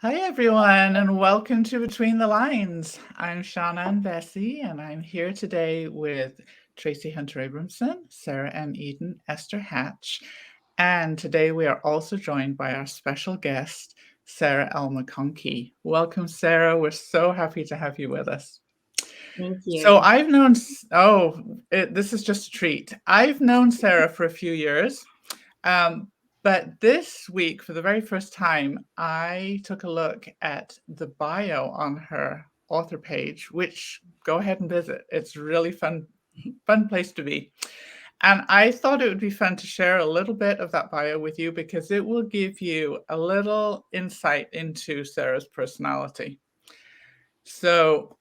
Hi, everyone, and welcome to Between the Lines. I'm Shauna and Bessie, and I'm here today with Tracy Hunter Abramson, Sarah M. Eden, Esther Hatch, and today we are also joined by our special guest, Sarah L McConkie. Welcome, Sarah. We're so happy to have you with us. Thank you. So I've known, this is just a treat. I've known Sarah for a few years. But this week, for the very first time, I took a look at the bio on her author page, which go ahead and visit. It's a really fun place to be. And I thought it would be fun to share a little bit of that bio with you because it will give you a little insight into Sarah's personality. So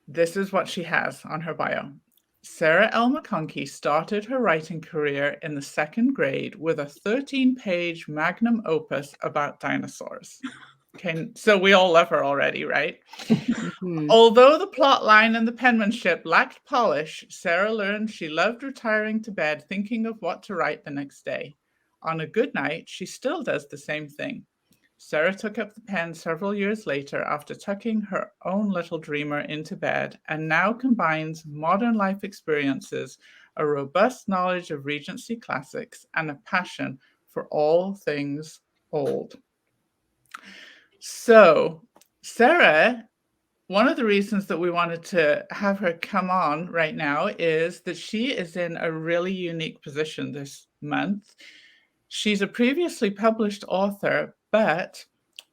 this is what she has on her bio. Sarah L McConkie started her writing career in the second grade with a 13-page magnum opus about dinosaurs. Okay, so we all love her already, right? Although the plot line and the penmanship lacked polish, Sarah learned she loved retiring to bed thinking of what to write the next day. On a good night, she still does the same thing. Sarah took up the pen several years later after tucking her own little dreamer into bed and now combines modern life experiences, a robust knowledge of Regency classics, and a passion for all things old. So, Sarah, one of the reasons that we wanted to have her come on right now is that she is in a really unique position this month. She's a previously published author, but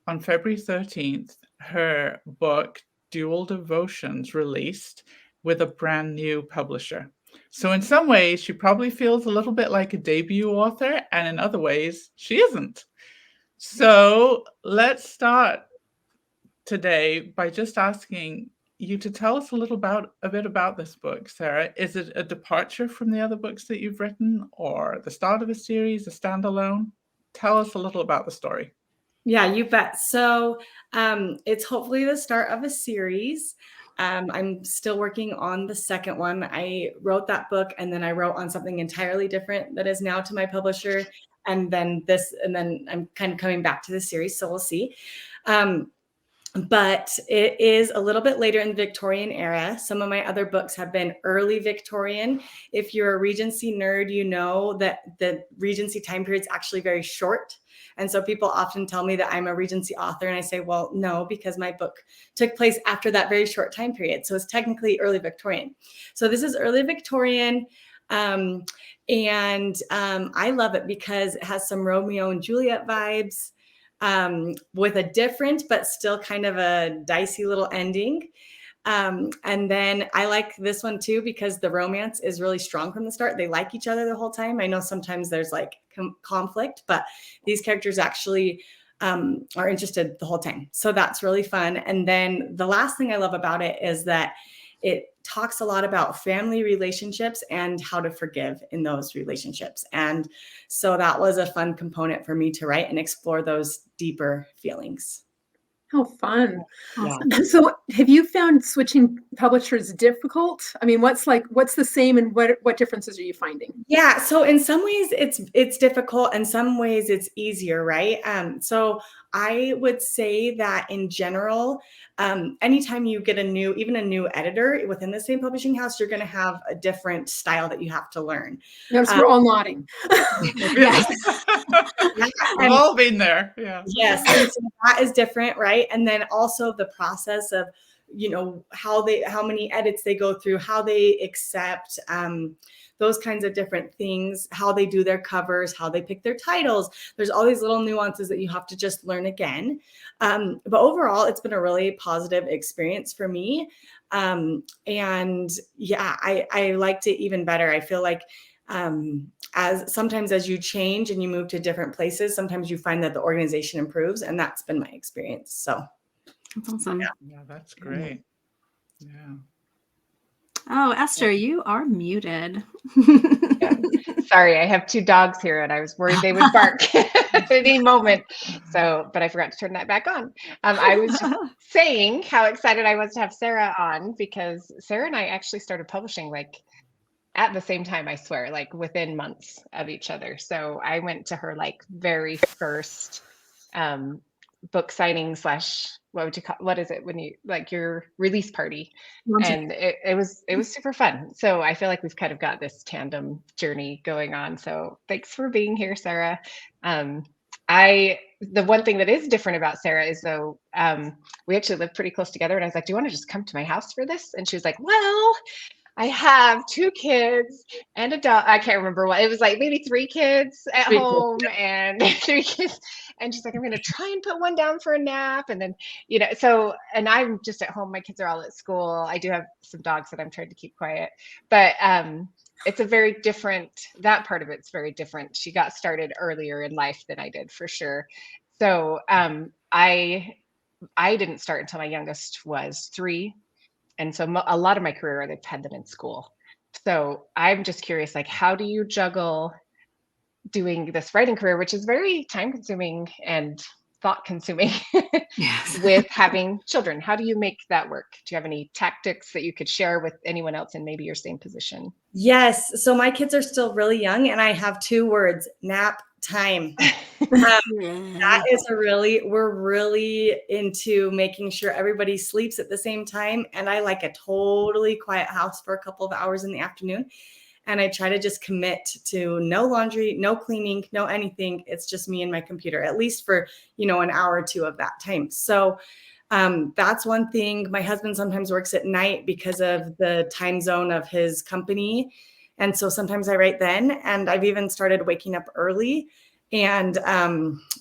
on February 13th, her book, Dual Devotions, released with a brand new publisher. So in some ways, she probably feels a little bit like a debut author, and in other ways, she isn't. So let's start today by just asking you to tell us a bit about this book, Sarah. Is it a departure from the other books that you've written, or the start of a series, a standalone? Tell us a little about the story. Yeah, you bet. So it's hopefully the start of a series. I'm still working on the second one. I wrote that book and then I wrote on something entirely different that is now to my publisher. And then I'm kind of coming back to the series. So we'll see. But it is a little bit later in the Victorian era. Some of my other books have been early Victorian. If you're a Regency nerd, you know that the Regency time period is actually very short. And so people often tell me that I'm a Regency author. And I say, well, no, because my book took place after that very short time period. So it's technically early Victorian. So this is early Victorian. I love it because it has some Romeo and Juliet vibes. With a different, but still kind of a dicey little ending. And then I like this one too, because the romance is really strong from the start. They like each other the whole time. I know sometimes there's like conflict, but these characters actually are interested the whole time. So that's really fun. And then the last thing I love about it is that it talks a lot about family relationships and how to forgive in those relationships. And so that was a fun component for me to write and explore those deeper feelings. How fun. Awesome. Yeah. So have you found switching publishers difficult? I mean, what's the same and what differences are you finding? Yeah. So in some ways it's difficult. In some ways it's easier, right? So I would say that in general, anytime you get even a new editor within the same publishing house, you're going to have a different style that you have to learn. Notice we're all nodding. Yes. We've all been there. Yeah. Yes. And so that is different, right? And then also the process of, how many edits they go through, how they accept, those kinds of different things, how they do their covers, how they pick their titles. There's all these little nuances that you have to just learn again. But overall, it's been a really positive experience for me. And yeah, I liked it even better. I feel like as you change and you move to different places, sometimes you find that the organization improves, and that's been my experience. So that's awesome. Yeah, that's great. Yeah. Oh, Esther, you are muted. Yeah. Sorry, I have two dogs here and I was worried they would bark at any moment. But I forgot to turn that back on. I was just saying how excited I was to have Sarah on, because Sarah and I actually started publishing at the same time, I swear, within months of each other. So I went to her very first book signing slash what is it when you like your release party, Launching. and it was super fun. So I feel like we've kind of got this tandem journey going on. So thanks for being here, Sarah. The one thing that is different about Sarah is though we actually live pretty close together, and I was like, do you want to just come to my house for this? And she was like, well, I have 2 kids and a dog. I can't remember what it was, like maybe 3 kids at 3 kids, home and 3 kids. And she's like, I'm going to try and put one down for a nap. And then, so, and I'm just at home. My kids are all at school. I do have some dogs that I'm trying to keep quiet, but it's a very different, that part of it's very different. She got started earlier in life than I did, for sure. So I didn't start until my youngest was 3. And so a lot of my career, I've had them in school. So I'm just curious, like, how do you juggle doing this writing career, which is very time consuming and thought consuming Yes. with having children? How do you make that work? Do you have any tactics that you could share with anyone else in maybe your same position? Yes. So my kids are still really young, and I have 2 words: nap time. That is we're really into making sure everybody sleeps at the same time. And I like a totally quiet house for a couple of hours in the afternoon. And I try to just commit to no laundry, no cleaning, no anything. It's just me and my computer, at least for, an hour or 2 of that time. So that's one thing. My husband sometimes works at night because of the time zone of his company. And so sometimes I write then, and I've even started waking up early and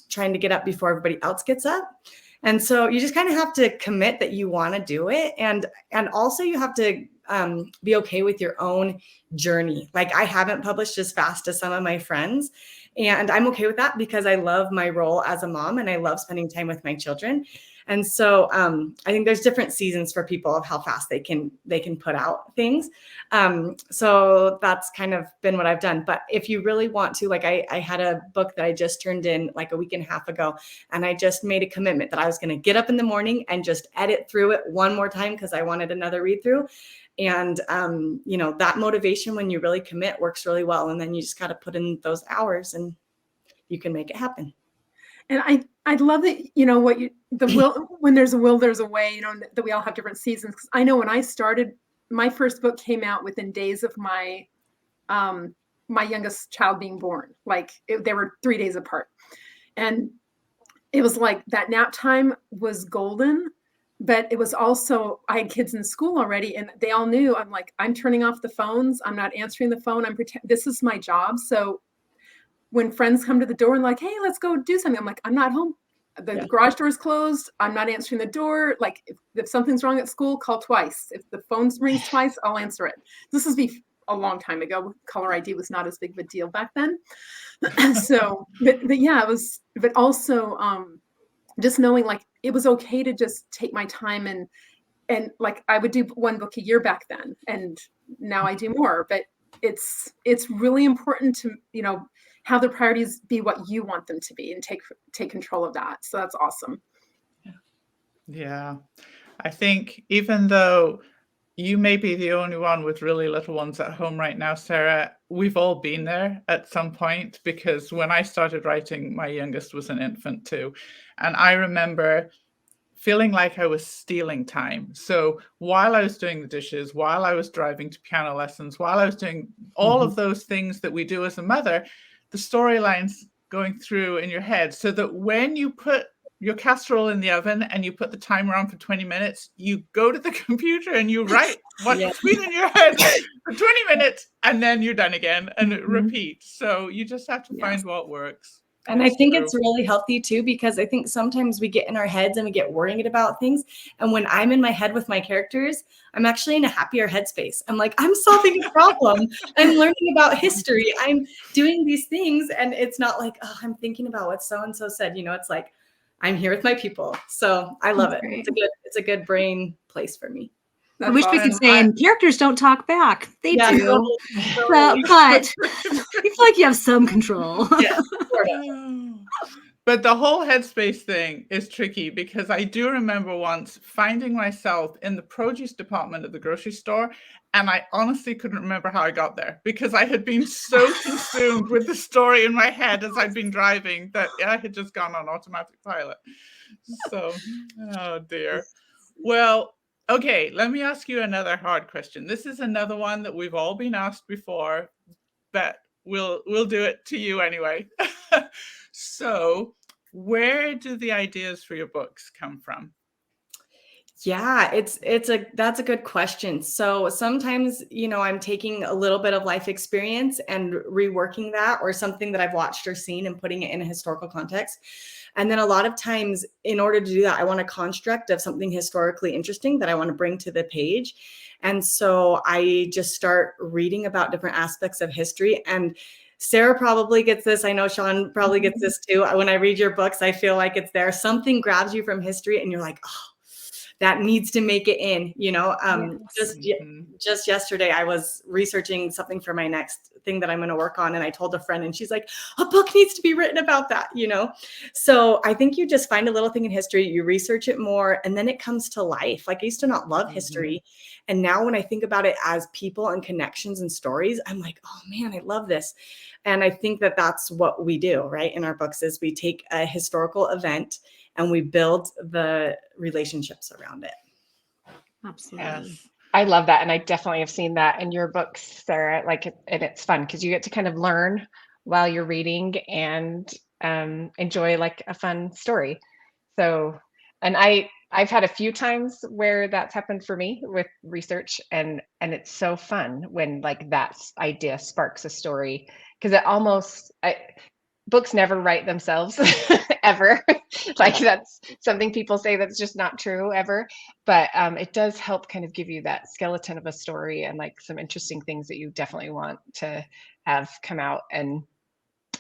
trying to get up before everybody else gets up. And so you just kind of have to commit that you want to do it. And also you have to be okay with your own journey. Like, I haven't published as fast as some of my friends, and I'm okay with that because I love my role as a mom and I love spending time with my children. And so I think there's different seasons for people of how fast they can put out things. So that's kind of been what I've done. But if you really want to, like, I had a book that I just turned in like a week and a half ago, and I just made a commitment that I was going to get up in the morning and just edit through it one more time because I wanted another read through. And, that motivation when you really commit works really well. And then you just got to put in those hours and you can make it happen. And I love that, when there's a will, there's a way, that we all have different seasons. 'Cause I know when I started, my first book came out within days of my youngest child being born. Like they were 3 days apart. And it was like that nap time was golden, but it was also, I had kids in school already and they all knew, I'm like, I'm turning off the phones. I'm not answering the phone. This is my job. So when friends come to the door and like, hey, let's go do something, I'm like, I'm not home. The garage door is closed. I'm not answering the door. Like if something's wrong at school, call twice. If the phone rings twice, I'll answer it. This is a long time ago. Caller ID was not as big of a deal back then. So, but yeah, it was, but also just knowing like it was okay to just take my time and like I would do 1 book a year back then. And now I do more, but it's really important to, have the priorities be what you want them to be and take control of that. So that's awesome. Yeah. I think even though you may be the only one with really little ones at home right now, Sarah, we've all been there at some point, because when I started writing, my youngest was an infant too. And I remember feeling like I was stealing time. So while I was doing the dishes, while I was driving to piano lessons, while I was doing all of those things that we do as a mother, the storylines going through in your head, so that when you put your casserole in the oven and you put the timer on for 20 minutes, you go to the computer and you write what's been in your head for 20 minutes, and then you're done again, and it repeats. So you just have to find what works. And I think it's really healthy too, because I think sometimes we get in our heads and we get worried about things. And when I'm in my head with my characters, I'm actually in a happier headspace. I'm like, I'm solving a problem. I'm learning about history. I'm doing these things. And it's not like, oh, I'm thinking about what so-and-so said. It's like, I'm here with my people. So I love it. It's a good brain place for me. I wish we could say, and characters don't talk back. They do. But I feel like you have some control. But the whole headspace thing is tricky, because I do remember once finding myself in the produce department at the grocery store, and I honestly couldn't remember how I got there, because I had been so consumed with the story in my head as I'd been driving that I had just gone on automatic pilot. So, oh dear. Well, okay, let me ask you another hard question. This is another one that we've all been asked before, but we'll do it to you anyway. So, where do the ideas for your books come from? Yeah, that's a good question. So sometimes, I'm taking a little bit of life experience and reworking that, or something that I've watched or seen, and putting it in a historical context. And then a lot of times, in order to do that, I want a construct of something historically interesting that I want to bring to the page. And so I just start reading about different aspects of history. And Sarah probably gets this. I know Sean probably gets this too. When I read your books, I feel like it's there. Something grabs you from history and you're like, oh, that needs to make it in, Yes. Just yesterday, I was researching something for my next thing that I'm going to work on. And I told a friend, and she's like, a book needs to be written about that, So I think you just find a little thing in history, you research it more, and then it comes to life. Like, I used to not love history. And now when I think about it as people and connections and stories, I'm like, oh man, I love this. And I think that that's what we do, right? In our books, is we take a historical event and we build the relationships around it. Absolutely. Yes. I love that. And I definitely have seen that in your books, Sarah. And it's fun because you get to kind of learn while you're reading and enjoy like a fun story. So, and I've had a few times where that's happened for me with research, and it's so fun when like that idea sparks a story, because books never write themselves ever. Like, that's something people say that's just not true ever. But it does help kind of give you that skeleton of a story and like some interesting things that you definitely want to have come out. And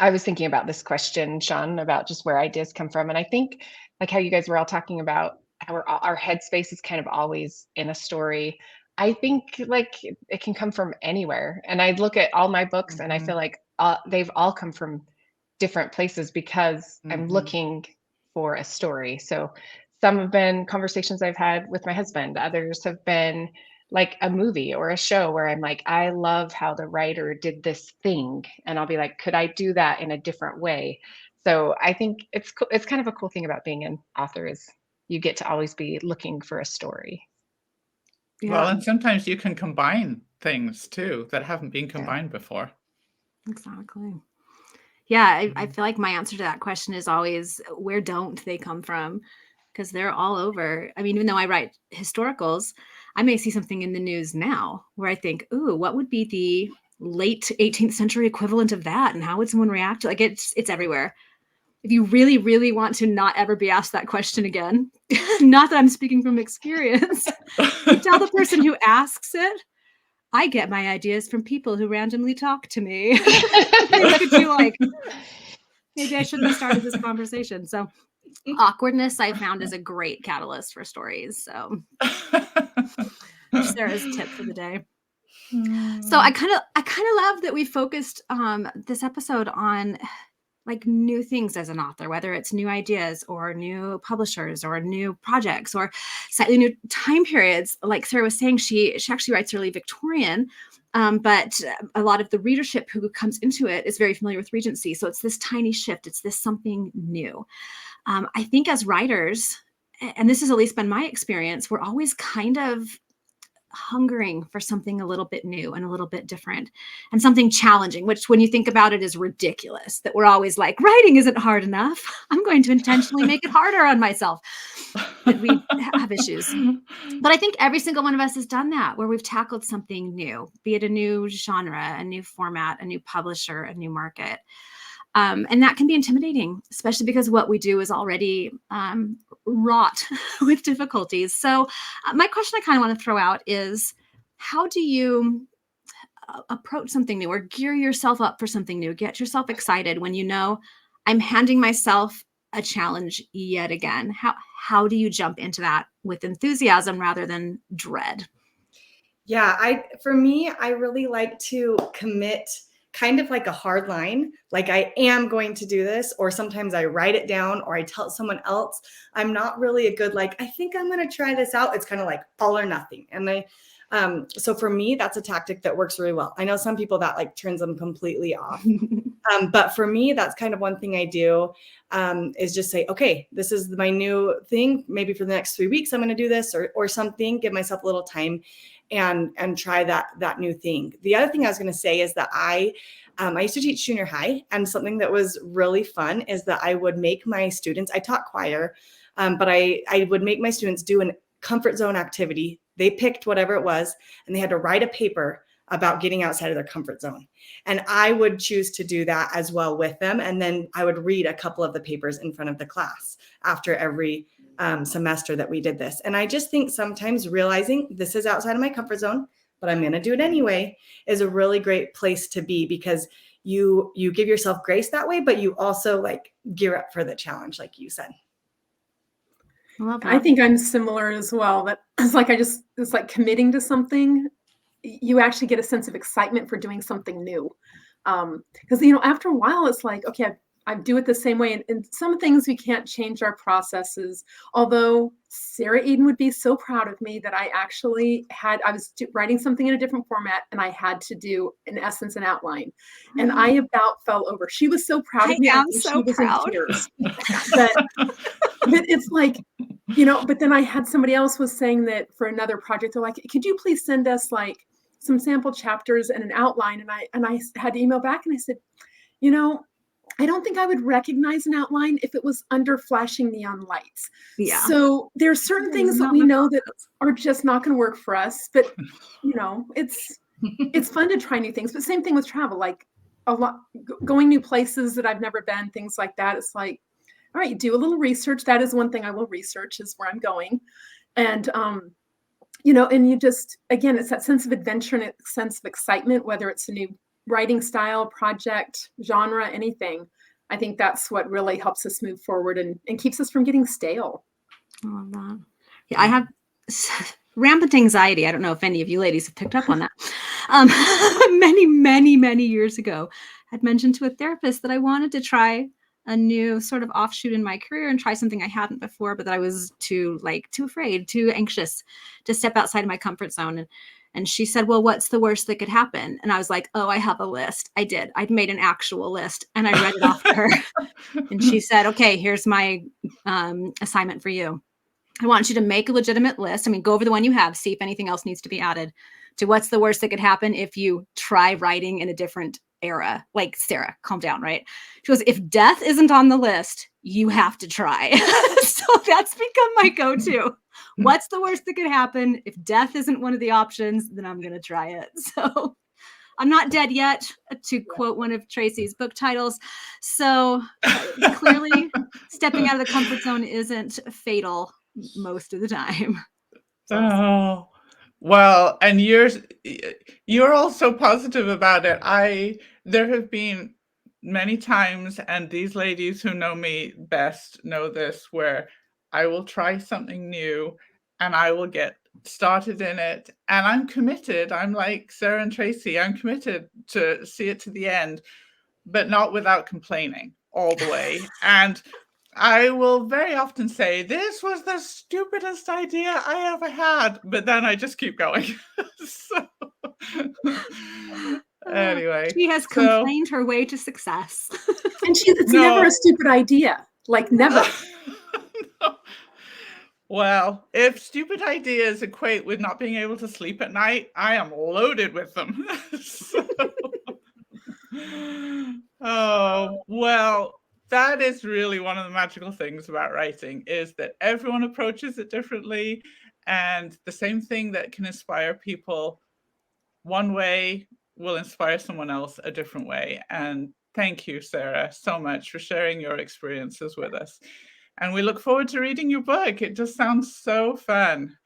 I was thinking about this question, Sean, about just where ideas come from. And I think like how you guys were all talking about how our headspace is kind of always in a story. I think like it can come from anywhere. And I look at all my books and I feel like they've all come from different places because I'm looking for a story. So some have been conversations I've had with my husband. Others have been like a movie or a show where I'm like, I love how the writer did this thing. And I'll be like, could I do that in a different way? So I think it's kind of a cool thing about being an author is you get to always be looking for a story. Yeah, Well, and sometimes you can combine things too that haven't been combined before. exactly. Yeah, I feel like my answer to that question is always, where don't they come from? Because they're all over. I mean, even though I write historicals, I may see something in the news now where I think, ooh, what would be the late 18th century equivalent of that? And how would someone react? Like, it's everywhere. If you really, really want to not ever be asked that question again, not that I'm speaking from experience, you tell the person who asks it, I get my ideas from people who randomly talk to me. They look at you like, maybe I shouldn't have started this conversation. So awkwardness I found is a great catalyst for stories. So Sarah's tip for the day. So I kind of love that we focused this episode on like new things as an author, whether it's new ideas or new publishers or new projects or slightly new time periods. Like Sarah was saying, she actually writes early Victorian, but a lot of the readership who comes into it is very familiar with Regency. So it's this tiny shift. It's this something new. I think as writers, and this has at least been my experience, we're always kind of hungering for something a little bit new and a little bit different and something challenging, which when you think about it is ridiculous, that we're always like, writing isn't hard enough. I'm going to intentionally make it harder on myself. But we have issues. But I think every single one of us has done that, where we've tackled something new, be it a new genre, a new format, a new publisher, a new market. And that can be intimidating, especially because what we do is already wrought with difficulties. So my question I kind of want to throw out is, how do you approach something new or gear yourself up for something new? Get yourself excited when you know I'm handing myself a challenge yet again. How do you jump into that with enthusiasm rather than dread? Yeah, for me, I really like to commit kind of like a hard line, like I am going to do this, or sometimes I write it down or I tell someone else. I'm not really a good, like, I think I'm going to try this out. It's kind of like all or nothing. And so for me, that's a tactic that works really well. I know some people that like turns them completely off. But for me, that's kind of one thing I do, is just say, okay, this is my new thing. Maybe for the next 3 weeks, I'm going to do this or something, give myself a little time and try that new thing. The other thing I was going to say is that I used to teach junior high, and something that was really fun is that I would make my students, I taught choir, but I would make my students do a comfort zone activity. They picked whatever it was, and they had to write a paper about getting outside of their comfort zone. And I would choose to do that as well with them. And then I would read a couple of the papers in front of the class after every semester that we did this. And I just think sometimes realizing this is outside of my comfort zone, but I'm going to do it anyway, is a really great place to be, because you give yourself grace that way, but you also like gear up for the challenge, like you said. I think I'm similar as well. That it's like it's like committing to something. You actually get a sense of excitement for doing something new. Because, after a while, it's like, okay, I do it the same way. And some things we can't change our processes. Although Sarah Eden would be so proud of me that I actually I was writing something in a different format, and I had to do, in essence, an outline. And I about fell over. She was so proud of me. I'm so proud. In tears. But it's like, but then I had somebody else was saying that for another project, they're like, could you please send us like some sample chapters and an outline? And I had to email back, and I said, I don't think I would recognize an outline if it was under flashing neon lights. Yeah. So there's certain things that we know that are just not going to work for us, but it's fun to try new things. But same thing with travel, like a lot, going new places that I've never been, things like that. It's like, all right, do a little research. That is one thing I will research, is where I'm going. And, and you just, again, it's that sense of adventure and a sense of excitement, whether it's a new writing style, project, genre, anything. I think that's what really helps us move forward and keeps us from getting stale. I love that. Yeah, I have rampant anxiety. I don't know if any of you ladies have picked up on that. Many, many, many years ago, I'd mentioned to a therapist that I wanted to try a new sort of offshoot in my career and try something I hadn't before, but that I was too afraid, too anxious to step outside of my comfort zone. And she said, well, what's the worst that could happen? And I was like, oh, I have a list. I did. I'd made an actual list, and I read it off to her. And she said, okay, here's my assignment for you. I want you to make a legitimate list. I mean, go over the one you have, see if anything else needs to be added to what's the worst that could happen if you try writing in a different era. Like, Sarah, calm down, right? She goes, if death isn't on the list, you have to try. So that's become my go-to. What's the worst that could happen? If death isn't one of the options, then I'm going to try it. So I'm not dead yet, to quote one of Tracy's book titles. So clearly stepping out of the comfort zone isn't fatal most of the time. Oh, well, and you're all so positive about it. There have been many times, and these ladies who know me best know this, where I will try something new and I will get started in it, and I'm committed. I'm like Sarah and Tracy. I'm committed to see it to the end, but not without complaining all the way. And I will very often say, this was the stupidest idea I ever had, but then I just keep going. So, anyway. She has complained her way to success. And it's never a stupid idea, like never. No. Well, if stupid ideas equate with not being able to sleep at night, I am loaded with them. Oh, well, that is really one of the magical things about writing, is that everyone approaches it differently, and the same thing that can inspire people one way will inspire someone else a different way. And thank you, Sarah, so much for sharing your experiences with us. And we look forward to reading your book. It just sounds so fun.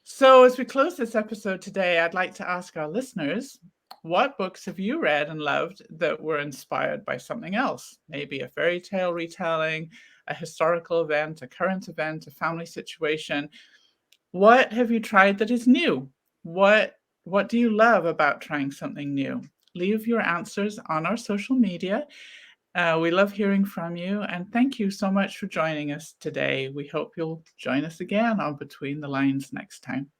So as we close this episode today, I'd like to ask our listeners, what books have you read and loved that were inspired by something else? Maybe a fairy tale retelling, a historical event, a current event, a family situation. What have you tried that is new? What do you love about trying something new? Leave your answers on our social media. We love hearing from you, and thank you so much for joining us today. We hope you'll join us again on Between the Lines next time.